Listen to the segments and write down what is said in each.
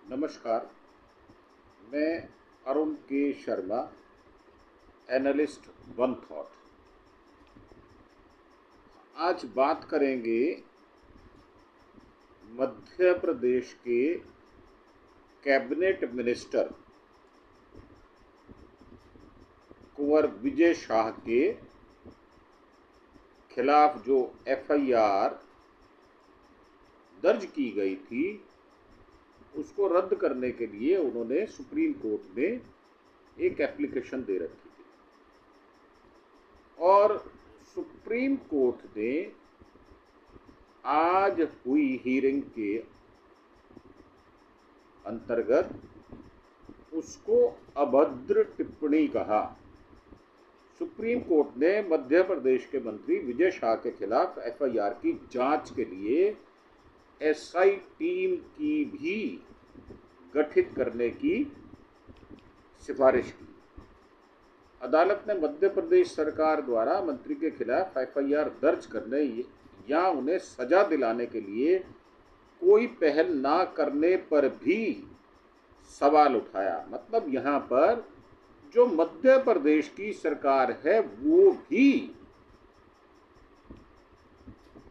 नमस्कार, मैं अरुण के शर्मा, एनालिस्ट वन थॉट। आज बात करेंगे मध्य प्रदेश के कैबिनेट मिनिस्टर कुंवर विजय शाह के खिलाफ जो एफआईआर दर्ज की गई थी उसको रद्द करने के लिए उन्होंने सुप्रीम कोर्ट में एक एप्लीकेशन दे रखी थी और सुप्रीम कोर्ट ने आज हुई हीयरिंग के अंतर्गत उसको अभद्र टिप्पणी कहा। सुप्रीम कोर्ट ने मध्य प्रदेश के मंत्री विजय शाह के खिलाफ एफआईआर की जांच के लिए एसआई टीम की भी गठित करने की सिफारिश की। अदालत ने मध्य प्रदेश सरकार द्वारा मंत्री के खिलाफ एफआईआर दर्ज करने या उन्हें सजा दिलाने के लिए कोई पहल ना करने पर भी सवाल उठाया। मतलब यहाँ पर जो मध्य प्रदेश की सरकार है वो भी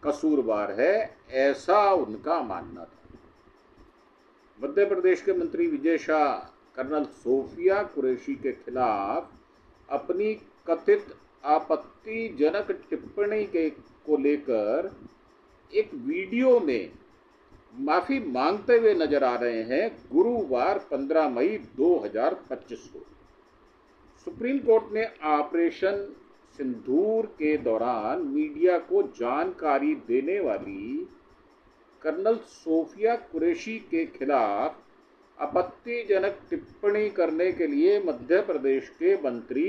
कसूरवार है, ऐसा उनका मानना था। मध्य प्रदेश के मंत्री विजय शाह कर्नल सोफिया कुरैशी के खिलाफ अपनी कथित आपत्तिजनक टिप्पणी को लेकर एक वीडियो में माफी मांगते हुए नजर आ रहे हैं गुरुवार 15 मई 2025 को। सुप्रीम कोर्ट ने ऑपरेशन सिंदूर के दौरान मीडिया को जानकारी देने वाली कर्नल सोफिया कुरैशी के खिलाफ आपत्तिजनक टिप्पणी करने के लिए मध्य प्रदेश के मंत्री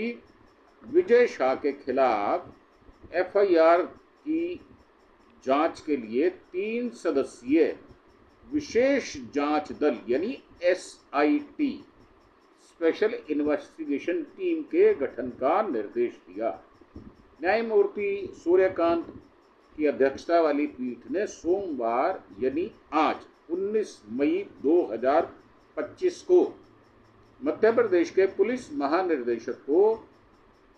विजय शाह के खिलाफ एफआईआर की जांच के लिए 3 सदस्यीय विशेष जांच दल यानी एसआईटी स्पेशल इन्वेस्टिगेशन टीम के गठन का निर्देश दिया। न्यायमूर्ति सूर्यकांत की अध्यक्षता वाली पीठ ने सोमवार यानी आज 19 मई 2025 को मध्य प्रदेश के पुलिस महानिर्देशक को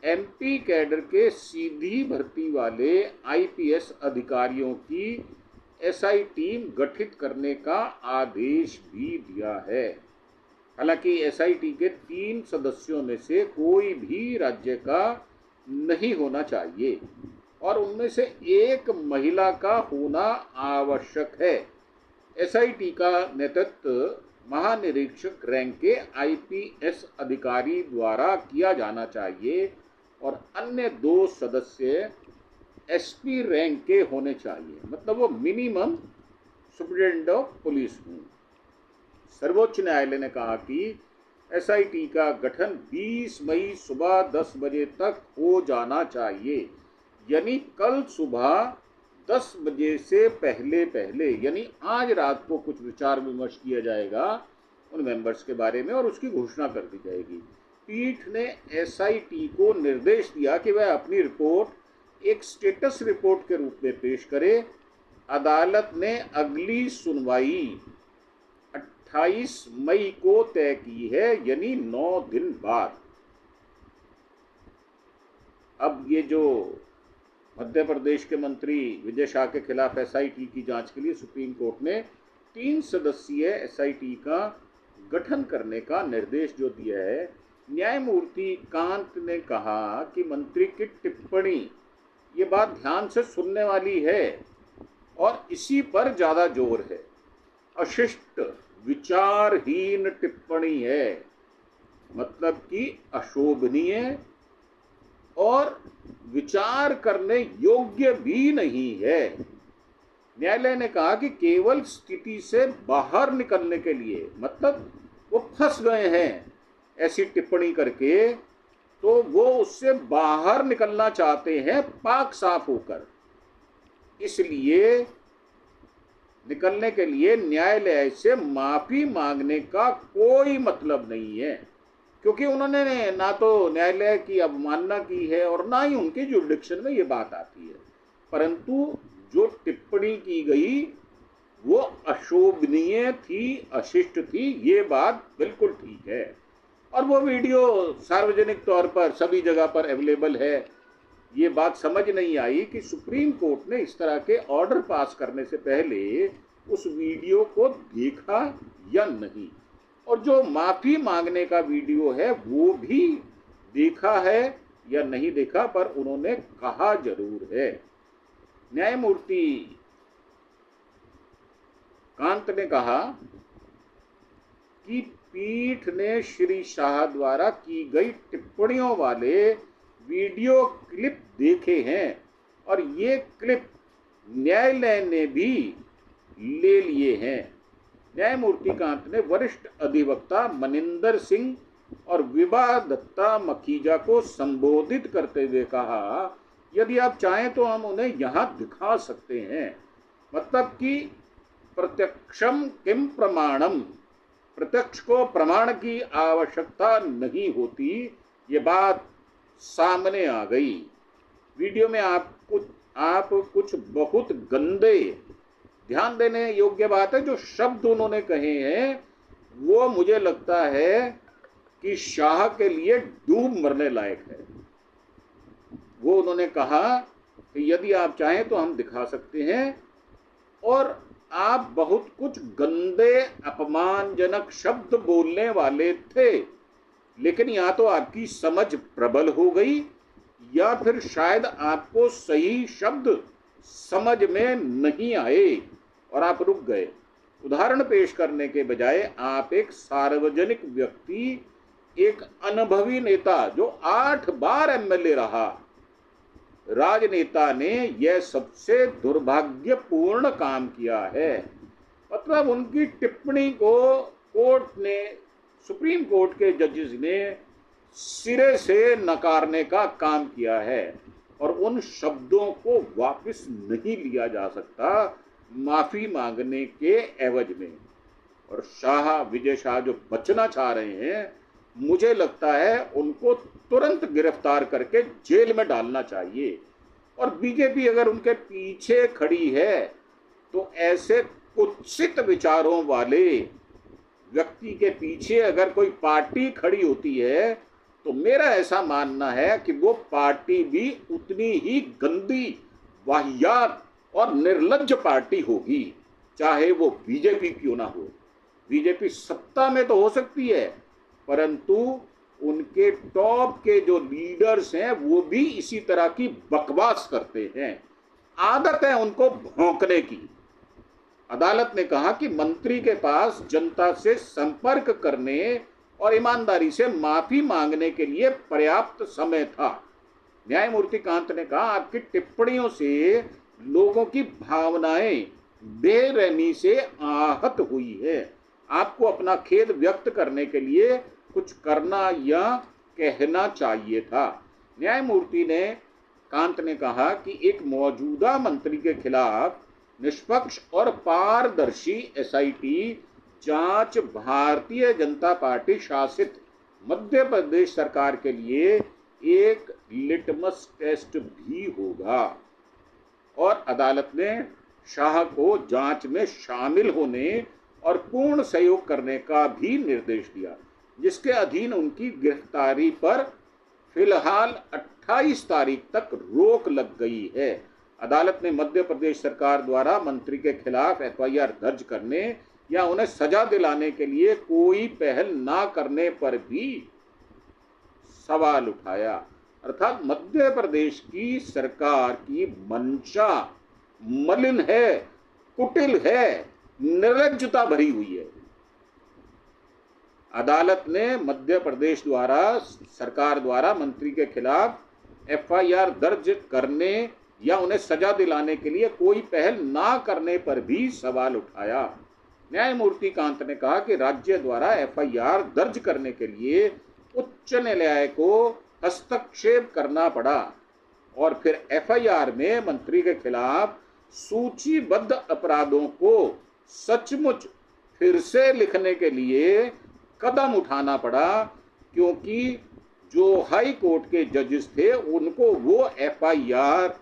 एमपी कैडर के सीधी भर्ती वाले आईपीएस अधिकारियों की एसआई टीम गठित करने का आदेश भी दिया है। हालांकि एसआईटी के 3 सदस्यों में से कोई भी राज्य का नहीं होना चाहिए और उनमें से एक महिला का होना आवश्यक है। एसआईटी का नेतृत्व महानिरीक्षक रैंक के आईपीएस अधिकारी द्वारा किया जाना चाहिए और अन्य 2 सदस्य एसपी रैंक के होने चाहिए। मतलब वो मिनिमम सुप्रिटेंडेंट ऑफ पुलिस हों। सर्वोच्च न्यायालय ने कहा कि एसआईटी का गठन 20 मई सुबह 10 बजे तक हो जाना चाहिए, यानी कल सुबह 10 बजे से पहले यानी आज रात को कुछ विचार विमर्श किया जाएगा उन मेंबर्स के बारे में और उसकी घोषणा कर दी जाएगी। पीठ ने एसआईटी को निर्देश दिया कि वह अपनी रिपोर्ट एक स्टेटस रिपोर्ट के रूप में पेश करे। अदालत ने अगली सुनवाई 28 मई को तय की है, यानी 9 दिन बाद। अब ये जो मध्य प्रदेश के मंत्री विजय शाह के खिलाफ एसआईटी की जांच के लिए सुप्रीम कोर्ट ने 3 सदस्यीय एसआईटी का गठन करने का निर्देश जो दिया है, न्यायमूर्ति कांत ने कहा कि मंत्री की टिप्पणी ये बात ध्यान से सुनने वाली है और इसी पर ज्यादा जोर है। अशिष्ट विचारहीन टिप्पणी है, मतलब कि अशोभनीय और विचार करने योग्य भी नहीं है। न्यायालय ने कहा कि केवल स्थिति से बाहर निकलने के लिए, मतलब वो फंस गए हैं ऐसी टिप्पणी करके, तो वो उससे बाहर निकलना चाहते हैं पाक साफ होकर। इसलिए निकलने के लिए न्यायालय से माफी मांगने का कोई मतलब नहीं है, क्योंकि उन्होंने ना तो न्यायालय की अवमानना की है और ना ही उनके जुरिडिक्शन में ये बात आती है। परंतु जो टिप्पणी की गई वो अशोभनीय थी, अशिष्ट थी, ये बात बिल्कुल ठीक है। और वो वीडियो सार्वजनिक तौर पर सभी जगह पर अवेलेबल है। ये बात समझ नहीं आई कि सुप्रीम कोर्ट ने इस तरह के ऑर्डर पास करने से पहले उस वीडियो को देखा या नहीं, और जो माफी मांगने का वीडियो है वो भी देखा है या नहीं देखा, पर उन्होंने कहा जरूर है। न्यायमूर्ति कांत ने कहा कि पीठ ने श्री शाह द्वारा की गई टिप्पणियों वाले वीडियो क्लिप देखे हैं और ये क्लिप न्यायालय ने भी ले लिए हैं। न्यायमूर्ति कांत ने वरिष्ठ अधिवक्ता मनिंदर सिंह और विभा दत्ता मखीजा को संबोधित करते हुए कहा, यदि आप चाहें तो हम उन्हें यहां दिखा सकते हैं। मतलब कि प्रत्यक्षम किम प्रमाणम, प्रत्यक्ष को प्रमाण की आवश्यकता नहीं होती, ये बात सामने आ गई। वीडियो में आप कुछ बहुत गंदे, ध्यान देने योग्य बात है, जो शब्द उन्होंने कहे हैं वो मुझे लगता है कि शाह के लिए डूब मरने लायक है। वो उन्होंने कहा कि यदि आप चाहें तो हम दिखा सकते हैं, और आप बहुत कुछ गंदे अपमानजनक शब्द बोलने वाले थे, लेकिन या तो आपकी समझ प्रबल हो गई या फिर शायद आपको सही शब्द समझ में नहीं आए और आप रुक गए। उदाहरण पेश करने के बजाय आप एक सार्वजनिक व्यक्ति, एक अनुभवी नेता जो 8 बार एमएलए रहा, राजनेता ने यह सबसे दुर्भाग्यपूर्ण काम किया है। मतलब उनकी टिप्पणी को कोर्ट ने, सुप्रीम कोर्ट के जजेस ने सिरे से नकारने का काम किया है, और उन शब्दों को वापस नहीं लिया जा सकता माफी मांगने के एवज में। और विजय शाह जो बचना चाह रहे हैं, मुझे लगता है उनको तुरंत गिरफ्तार करके जेल में डालना चाहिए। और बीजेपी अगर उनके पीछे खड़ी है तो ऐसे कुत्सित विचारों वाले व्यक्ति के पीछे अगर कोई पार्टी खड़ी होती है तो मेरा ऐसा मानना है कि वो पार्टी भी उतनी ही गंदी, वाहियात और निर्लज्ज पार्टी होगी, चाहे वो बीजेपी क्यों ना हो। बीजेपी सत्ता में तो हो सकती है, परंतु उनके टॉप के जो लीडर्स हैं वो भी इसी तरह की बकवास करते हैं। आदत है उनको भौंकने की। अदालत ने कहा कि मंत्री के पास जनता से संपर्क करने और ईमानदारी से माफी मांगने के लिए पर्याप्त समय था। न्यायमूर्ति कांत ने कहा, आपकी टिप्पणियों से लोगों की भावनाएं बेरहमी से आहत हुई है। आपको अपना खेद व्यक्त करने के लिए कुछ करना या कहना चाहिए था। न्यायमूर्ति ने कांत ने कहा कि एक मौजूदा मंत्री के खिलाफ निष्पक्ष और पारदर्शी एसआईटी जांच भारतीय जनता पार्टी शासित मध्य प्रदेश सरकार के लिए एक लिटमस टेस्ट भी होगा। और अदालत ने शाह को जांच में शामिल होने और पूर्ण सहयोग करने का भी निर्देश दिया, जिसके अधीन उनकी गिरफ्तारी पर फिलहाल 28 तारीख तक रोक लग गई है। अदालत ने मध्य प्रदेश सरकार द्वारा मंत्री के खिलाफ एफआईआर दर्ज करने या उन्हें सजा दिलाने के लिए कोई पहल ना करने पर भी सवाल उठाया। अर्थात मध्य प्रदेश की सरकार की मंशा मलिन है, कुटिल है, निर्लज्जता भरी हुई है। अदालत ने मध्य प्रदेश सरकार द्वारा मंत्री के खिलाफ एफआईआर दर्ज करने या उन्हें सजा दिलाने के लिए कोई पहल ना करने पर भी सवाल उठाया। न्यायमूर्ति कांत ने कहा कि राज्य द्वारा एफआईआर दर्ज करने के लिए उच्च न्यायालय को हस्तक्षेप करना पड़ा और फिर एफआईआर में मंत्री के खिलाफ सूचीबद्ध अपराधों को सचमुच फिर से लिखने के लिए कदम उठाना पड़ा, क्योंकि जो हाई कोर्ट के जजेस थे उनको वो एफआईआर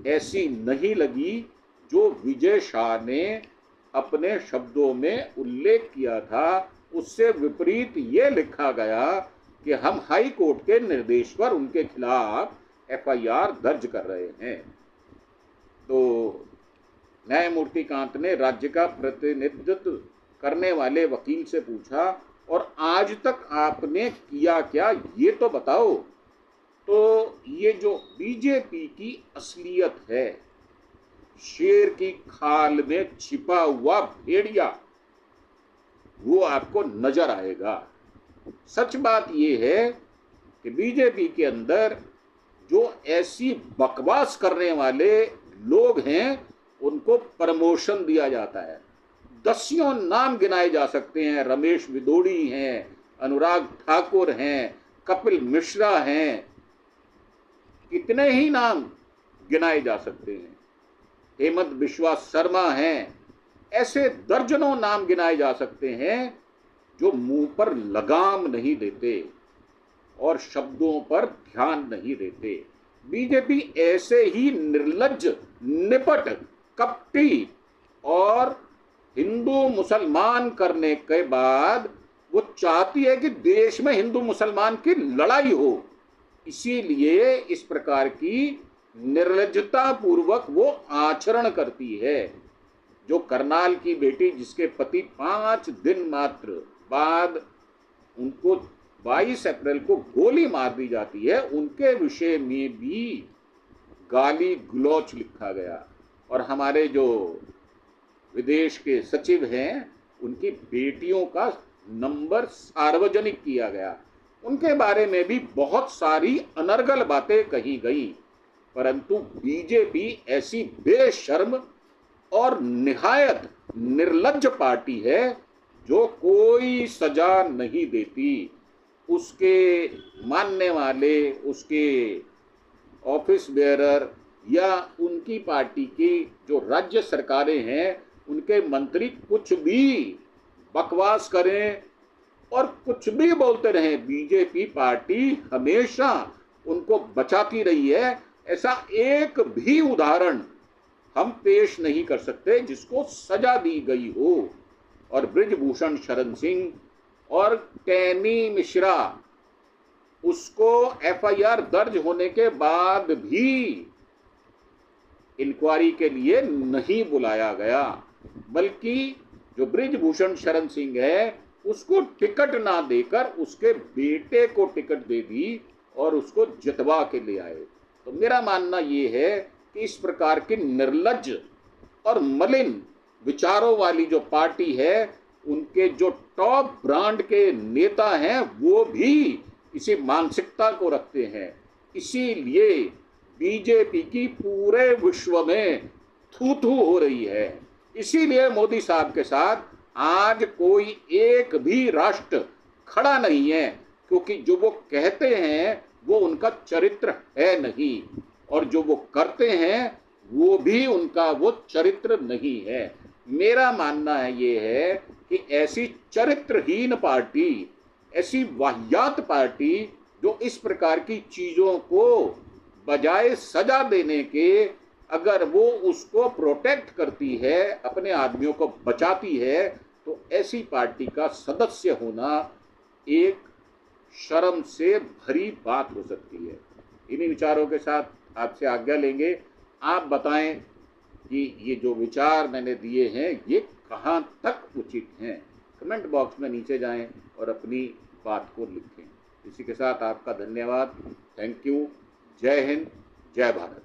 ऐसी नहीं लगी जो विजय शाह ने अपने शब्दों में उल्लेख किया था उससे विपरीत ये लिखा गया कि हम हाई कोर्ट के निर्देश पर उनके खिलाफ एफआईआर दर्ज कर रहे हैं। तो न्यायमूर्ति कांत ने राज्य का प्रतिनिधित्व करने वाले वकील से पूछा, और आज तक आपने किया क्या ये तो बताओ। तो ये जो बीजेपी की असलियत है, शेर की खाल में छिपा हुआ भेड़िया, वो आपको नजर आएगा। सच बात ये है कि बीजेपी के अंदर जो ऐसी बकवास करने वाले लोग हैं उनको प्रमोशन दिया जाता है। दसियों नाम गिनाए जा सकते हैं। रमेश विदोड़ी हैं, अनुराग ठाकुर हैं, कपिल मिश्रा हैं, कितने ही नाम गिनाए जा सकते हैं। हेमंत बिश्वा शर्मा हैं, ऐसे दर्जनों नाम गिनाए जा सकते हैं जो मुंह पर लगाम नहीं देते और शब्दों पर ध्यान नहीं देते। बीजेपी ऐसे ही निर्लज्ज, निपट, कपटी और हिंदू मुसलमान करने के बाद वो चाहती है कि देश में हिंदू मुसलमान की लड़ाई हो। इसीलिए इस प्रकार की निर्लज्जता पूर्वक वो आचरण करती है। जो करनाल की बेटी जिसके पति 5 दिन मात्र बाद उनको 22 अप्रैल को गोली मार दी जाती है, उनके विषय में भी गाली गलौच लिखा गया। और हमारे जो विदेश के सचिव हैं उनकी बेटियों का नंबर सार्वजनिक किया गया। उनके बारे में भी बहुत सारी अनर्गल बातें कही गई। परंतु बीजेपी ऐसी बेशर्म और निहायत निर्लज्ज पार्टी है जो कोई सजा नहीं देती। उसके मानने वाले, उसके ऑफिस बेयरर या उनकी पार्टी की जो राज्य सरकारें हैं, उनके मंत्री कुछ भी बकवास करें और कुछ भी बोलते रहें, बीजेपी पार्टी हमेशा उनको बचाती रही है। ऐसा एक भी उदाहरण हम पेश नहीं कर सकते जिसको सजा दी गई हो। और बृजभूषण शरण सिंह और टैनी मिश्रा, उसको एफआईआर दर्ज होने के बाद भी इंक्वायरी के लिए नहीं बुलाया गया, बल्कि जो बृजभूषण शरण सिंह है उसको टिकट ना देकर उसके बेटे को टिकट दे दी और उसको जितवा के ले आए। तो मेरा मानना ये है कि इस प्रकार की निर्लज्ज और मलिन विचारों वाली जो पार्टी है, उनके जो टॉप ब्रांड के नेता हैं वो भी इसी मानसिकता को रखते हैं। इसीलिए बीजेपी की पूरे विश्व में थू थू हो रही है। इसीलिए मोदी साहब के साथ आज कोई एक भी राष्ट्र खड़ा नहीं है, क्योंकि जो वो कहते हैं वो उनका चरित्र है नहीं, और जो वो करते हैं वो भी उनका वो चरित्र नहीं है। मेरा मानना है ये है कि ऐसी चरित्रहीन पार्टी, ऐसी वाहियात पार्टी जो इस प्रकार की चीजों को बजाय सजा देने के अगर वो उसको प्रोटेक्ट करती है, अपने आदमियों को बचाती है, तो ऐसी पार्टी का सदस्य होना एक शर्म से भरी बात हो सकती है। इन्हीं विचारों के साथ आपसे आज्ञा लेंगे। आप बताएं कि ये जो विचार मैंने दिए हैं ये कहाँ तक उचित हैं। कमेंट बॉक्स में नीचे जाएं और अपनी बात को लिखें। इसी के साथ आपका धन्यवाद। Thank you. जय हिंद, जय भारत।